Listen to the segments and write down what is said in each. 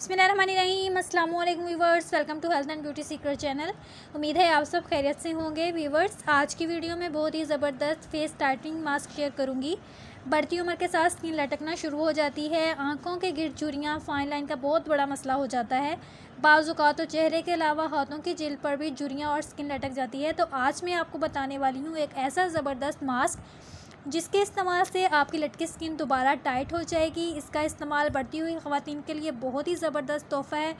बिस्मिल्लाहिर्रहमानिर्रहीम, अस्सलाम वालेकुम viewers, welcome to health and beauty secret channel. उम्मीद है आप सब खैरियत से होंगे। व्यूवर्स, आज की वीडियो में बहुत ही ज़बरदस्त फेस टाइटनिंग मास्क शेयर करूंगी। बढ़ती उम्र के साथ स्किन लटकना शुरू हो जाती है, आंखों के गिर्द झुर्रियाँ, फाइन लाइन का बहुत बड़ा मसला हो जाता है। बाज़ औक़ात तो चेहरे के अलावा हाथों की जिल्द पर भी झुर्रियाँ और स्किन लटक जाती है। तो आज मैं आपको बताने वाली हूँ एक ऐसा ज़बरदस्त मास्क जिसके इस्तेमाल से आपकी लटकी स्किन दोबारा टाइट हो जाएगी। इसका इस्तेमाल बढ़ती हुई ख़वातीन के लिए बहुत ही ज़बरदस्त तोहफ़ा है।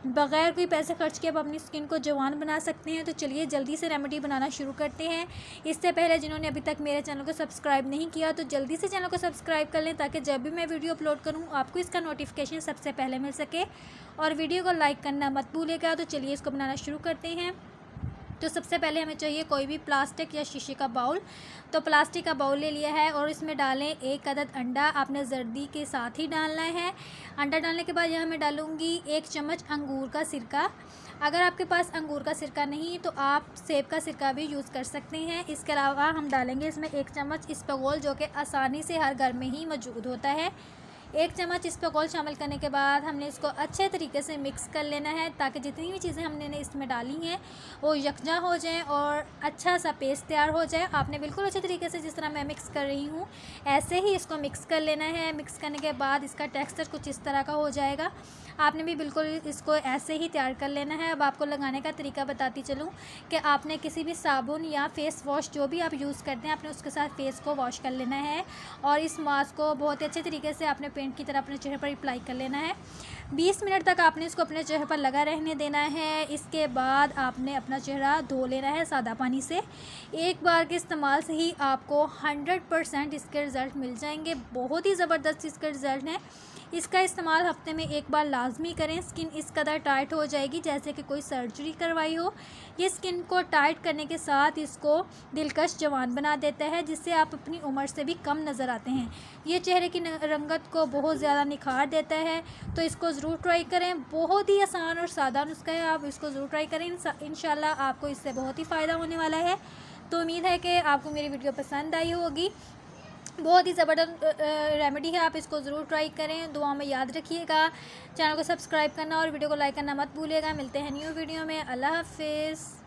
बग़ैर कोई पैसे खर्च के आप अपनी स्किन को जवान बना सकते हैं। तो चलिए जल्दी से रेमेडी बनाना शुरू करते हैं। इससे पहले जिन्होंने अभी तक मेरे चैनल को सब्सक्राइब नहीं किया तो जल्दी से चैनल को सब्सक्राइब कर लें, ताकि जब भी मैं वीडियो अपलोड करूँ आपको इसका नोटिफिकेशन सबसे पहले मिल सके। और वीडियो को लाइक करना मत भूलिएगा। तो चलिए इसको बनाना शुरू करते हैं। तो सबसे पहले हमें चाहिए कोई भी प्लास्टिक या शीशे का बाउल। तो प्लास्टिक का बाउल ले लिया है और इसमें डालें 1 अदद अंडा। आपने जर्दी के साथ ही डालना है। अंडा डालने के बाद यहाँ मैं डालूँगी 1 चम्मच अंगूर का सिरका। अगर आपके पास अंगूर का सिरका नहीं तो आप सेब का सिरका भी यूज़ कर सकते हैं। इसके अलावा हम डालेंगे इसमें 1 चम्मच इसबगोल, जो कि आसानी से हर घर में ही मौजूद होता है। 1 चम्मच इसबगोल शामिल करने के बाद हमने इसको अच्छे तरीके से मिक्स कर लेना है, ताकि जितनी भी चीज़ें हमने इसमें डाली हैं वो यकजा हो जाएं और अच्छा सा पेस्ट तैयार हो जाए। आपने बिल्कुल अच्छे तरीके से, जिस तरह मैं मिक्स कर रही हूँ ऐसे ही इसको मिक्स कर लेना है। मिक्स करने के बाद इसका टेक्सचर कुछ इस तरह का हो जाएगा। आपने भी बिल्कुल इसको ऐसे ही तैयार कर लेना है। अब आपको लगाने का तरीका बताती चलूँ कि आपने किसी भी साबुन या फेस वॉश जो भी आप यूज़ करते हैं, आपने उसके साथ फेस को वॉश कर लेना है और इस मास्क को बहुत ही अच्छे तरीके से आपने पेंट की तरह अपने चेहरे पर अप्लाई कर लेना है। 20 मिनट तक आपने इसको अपने चेहरे पर लगा रहने देना है। इसके बाद आपने अपना चेहरा धो लेना है सादा पानी से। एक बार के इस्तेमाल से ही आपको 100% इसके रिज़ल्ट मिल जाएंगे। बहुत ही ज़बरदस्त इसके रिज़ल्ट हैं। इसका इस्तेमाल हफ्ते में एक बार लाजमी करें। स्किन इस कदर टाइट हो जाएगी जैसे कि कोई सर्जरी करवाई हो। ये स्किन को टाइट करने के साथ इसको दिलकश जवान बना देता है, जिससे आप अपनी उम्र से भी कम नज़र आते हैं। ये चेहरे की रंगत को बहुत ज़्यादा निखार देता है। तो इसको ज़रूर ट्राई करें। बहुत ही आसान और सादा नुस्खा है, आप इसको ज़रूर ट्राई करें। इंशाल्लाह आपको इससे बहुत ही फ़ायदा होने वाला है। तो उम्मीद है कि आपको मेरी वीडियो पसंद आई होगी। बहुत ही ज़बरदस्त रेमेडी है, आप इसको ज़रूर ट्राई करें। दुआ में याद रखिएगा। चैनल को सब्सक्राइब करना और वीडियो को लाइक करना मत भूलिएगा। मिलते हैं न्यू वीडियो में। अल्लाह हाफ़िज़।